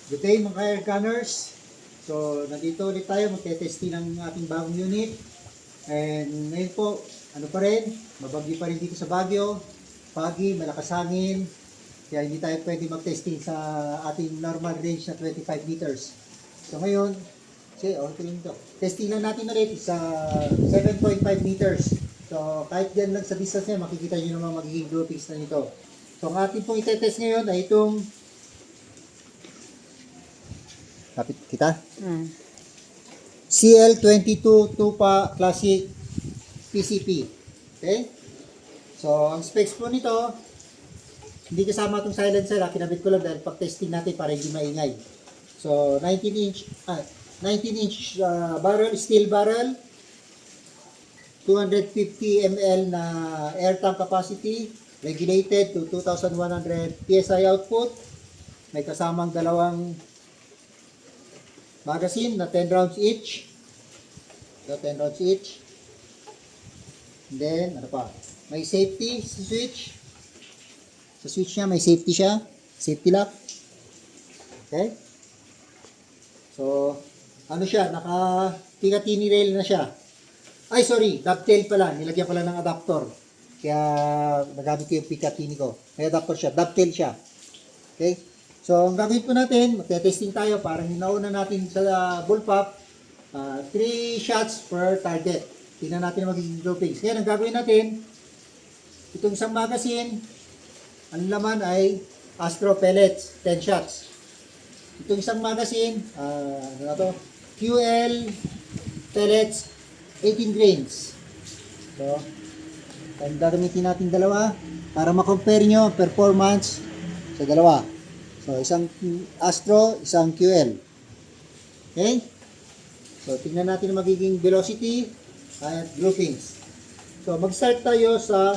Good day mga air gunners. So, nandito ulit tayo, magte-testing ng ating bagong unit. And ngayon po, ano pa rin, mabagyo pa rin dito sa Baguio. Foggy, malakas hangin. Kaya hindi tayo pwede mag-testing sa ating normal range na 25 meters. So ngayon, testing lang natin ulit sa 7.5 meters. So kahit dyan lang sa distance niya, makikita nyo naman magiging groupings na nito. So ang ating pong itetest ngayon ay itong kapit kita. CL22 Tupa Classic PCP. Okay? So, ang specs po nito, hindi kasama itong silencer. Kinabit ko lang dahil pag-testing natin para hindi maingay. So, 19 inch barrel, steel barrel, 250 ml na air tank capacity, regulated to 2,100 PSI output. May kasamang dalawang magazine na 10 rounds each. So, 10 rounds each. And then, ano pa? May safety switch. Sa switch niya, may safety siya. Safety lock. Okay? So, ano siya? Naka-Picatinny rail na siya. Ay, sorry. Dovetail pala. Nilagyan pala ng adapter. Kaya, nagamit ko yung Picatinny ko. May adapter siya. Dovetail siya. Okay? So, ang gagawin po natin, magte-testing tayo. Parang nauna natin sa bullpup, 3 shots per target. Tingnan natin ang magiging groupings. Kaya, ang gagawin natin, itong isang magazine, ang laman ay Astro pellets, 10 shots. Itong isang magazine, QL pellets, 18 grains. So, ang gagamitin natin dalawa para ma-compare nyo performance sa dalawa. So, isang Astro, isang QL. Okay? So, tingnan natin ang magiging velocity at groupings. So, mag-start tayo sa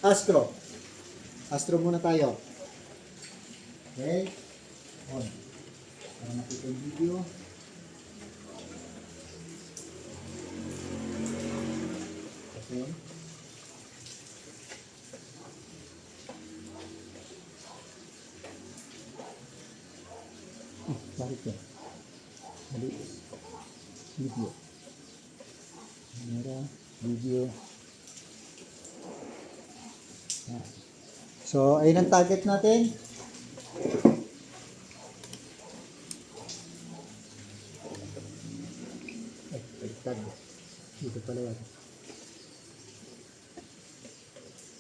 Astro. Astro muna tayo. Okay? On. Para makita yung video. Okay. Bakit yan? Mali. Video. Camera. Video. Yan. So, ayun ang target natin. Ay, baliktad. Dito pala yan.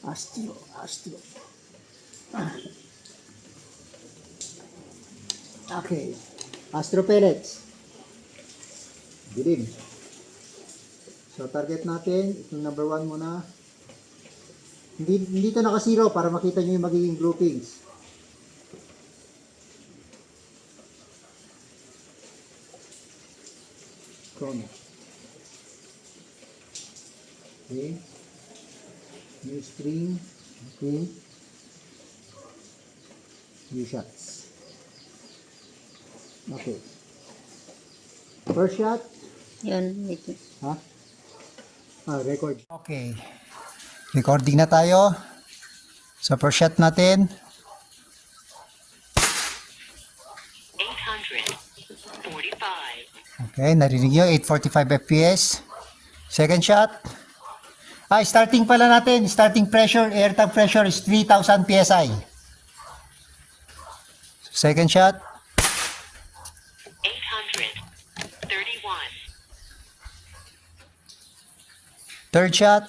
Astro. Okay. Astro pellets. Dilim. So, target natin, itong number 1 muna. Hindi ito naka-zero para makita nyo yung magiging groupings. Chrono. Okay. New string. Okay. New shots. Okay. First shot. Yun, wait. Ha? Record. Okay. Recording na tayo. So, first shot natin. 845. Okay, narinig nyo, 845 FPS. Second shot. Starting pala natin. Starting pressure, air tank pressure is 3,000 PSI. Second shot. 831. Third shot.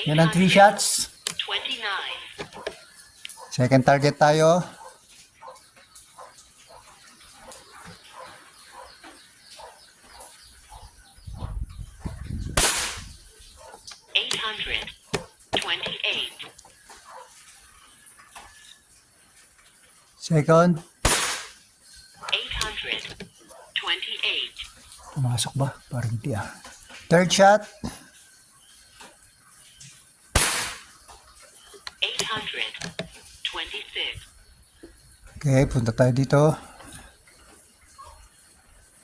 Yan ang 3 shots. 29. Second target tayo. Second. 828. Pumasok ba? Parang hindi ah. Third shot. 826. Okay, punta tayo dito.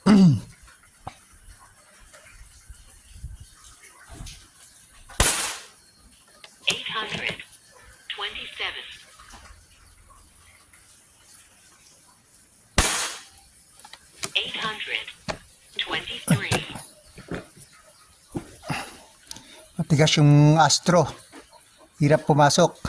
827. Matigas yung Astro. Hirap pumasok.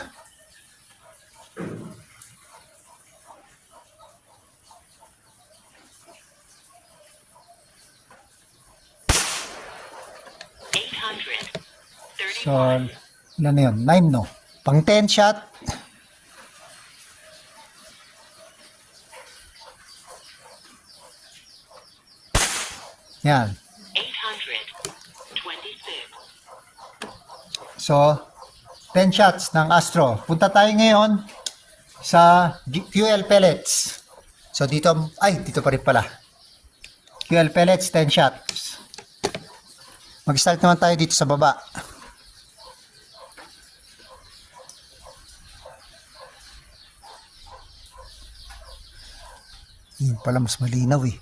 So, ilan na yun? 9, no? Pang 10 shot. Yan. 826. So, 10 shots ng Astro. Punta tayo ngayon sa fuel pellets. So, dito pa rin pala. Fuel pellets, 10 shots. Mag-start naman tayo dito sa baba. Yun pala, mas malinaw eh.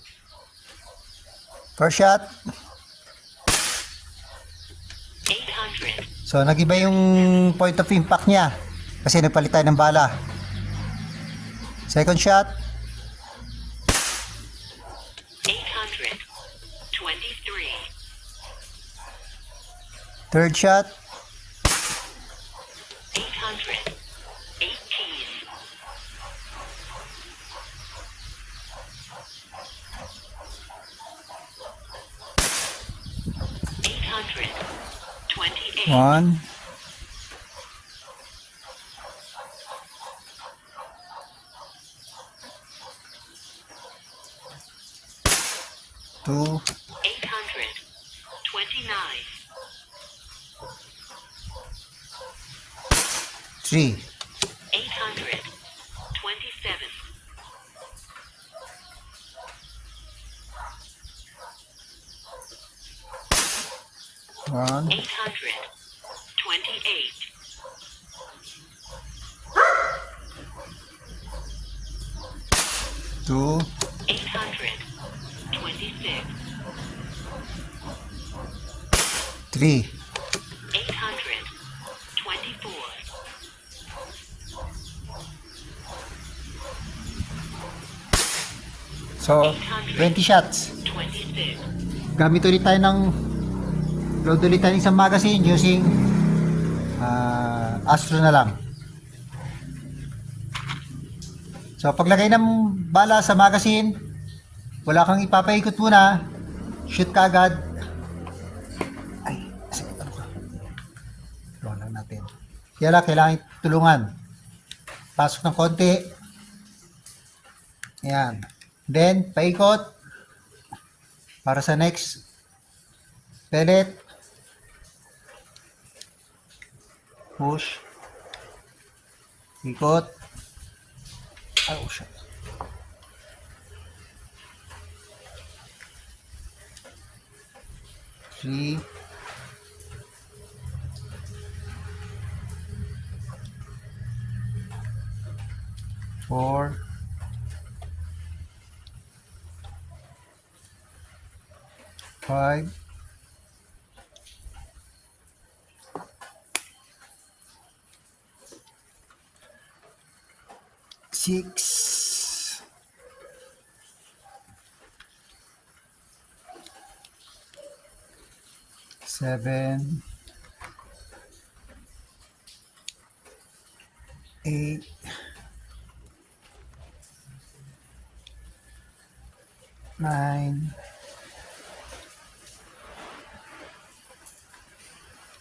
First shot. 800. So, nag-iba yung point of impact niya. Kasi nagpalit tayo ng bala. Second shot. 823. Third shot. 818. One. Two. 829. Three. 827. 1. 828. 2. 826. 3. 824. So, 20 shots. 26. Gamit ulit tayo ng load ulit tayo ng isang magazine using Astro na lang. So, paglagay ng bala sa magazine, wala kang ipapaikot muna. Shoot ka agad. Ay, sakit ano ka. Tulungan lang natin. Kaya lang, kailangan tulungan. Pasok ng konti. Ayan. Then, paikot. Para sa next pellet. Push. Ikot. Oh, shit. Three. Four. Five. Six. Seven. 8. 9.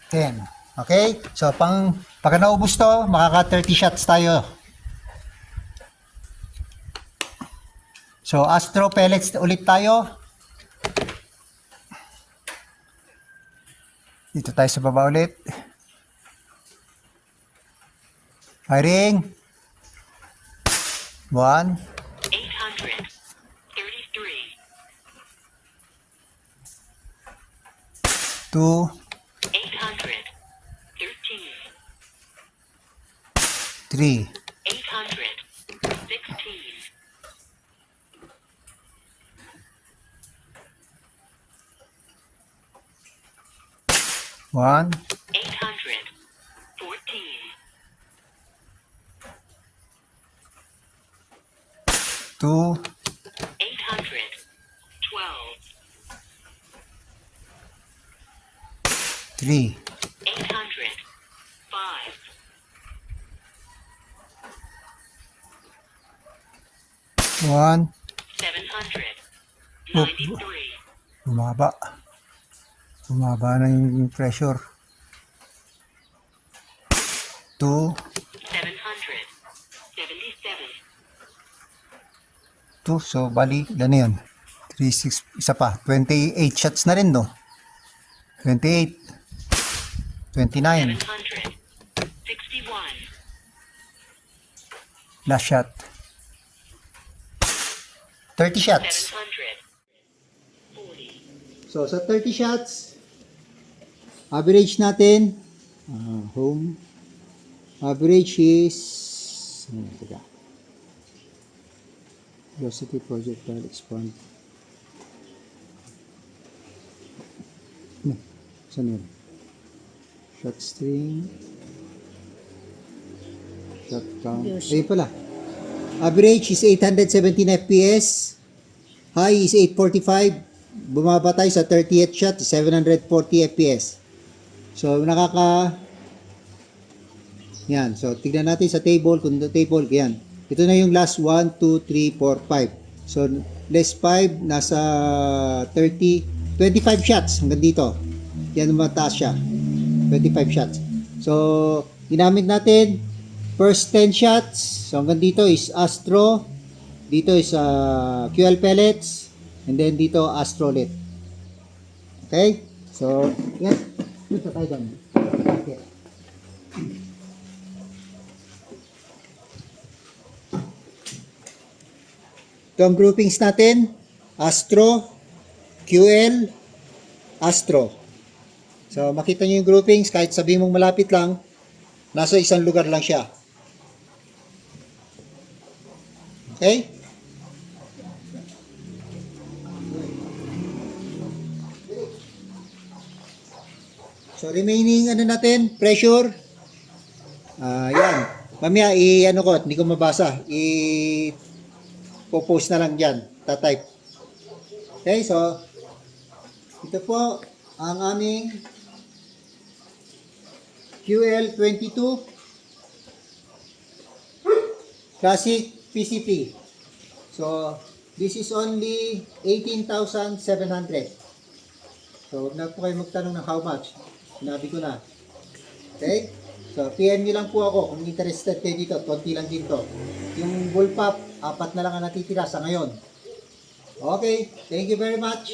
10. Okay? So, pagka naubos to, makaka 30 shots tayo. So, Astro pellets ulit tayo. Dito tayo sa baba ulit. Firing. 1. 833. 2. 813. 3. 816. 1. 814. 2. 812. 3. 813. 5. One. 793. Bumaba. Bumaba na yung pressure. 2. 777. 2. So, bali, gano'n yun. 3, 6, isa pa. 28 shots na rin, no? 28. 29. 761. Last shot. 30 shots. 740. So, sa 30 shots, average natin, home, average is, teka, velocity projectile expand. Saan yun? Shot string, shot count, ayun pala. Average is 817 FPS, high is 845, bumaba tayo sa 30th shot, 740 FPS. So, yan. So, tignan natin sa table, kung the table, yan. Ito na yung last 1, 2, 3, 4, 5. So, less 5, nasa 30, 25 shots hanggang dito. Yan mataas siya. 25 shots. So, ginamit natin, first 10 shots. So, hanggang dito is Astro. Dito is QL pellets. And then dito, Astrolit. Okay? So, yan. Dito tayo doon. Okay. Ito ang groupings natin. Astro, QL, Astro. So, makita nyo yung groupings. Kahit sabihin mong malapit lang, nasa isang lugar lang siya. Okay? So, remaining natin, pressure. Yan. Mamaya, ano ko, hindi ko mabasa. Popost na lang dyan. Tatype. Okay, so, ito po ang aming QL22 Classic PCP. So, this is only 18,700. So, huwag na po kayo magtanong ng how much. Sinabi ko na. Okay? So, PM nyo lang po ako kung interested kayo dito. Konti lang din to. Yung bullpup, 4 na lang ang natitira sa ngayon. Okay. Thank you very much.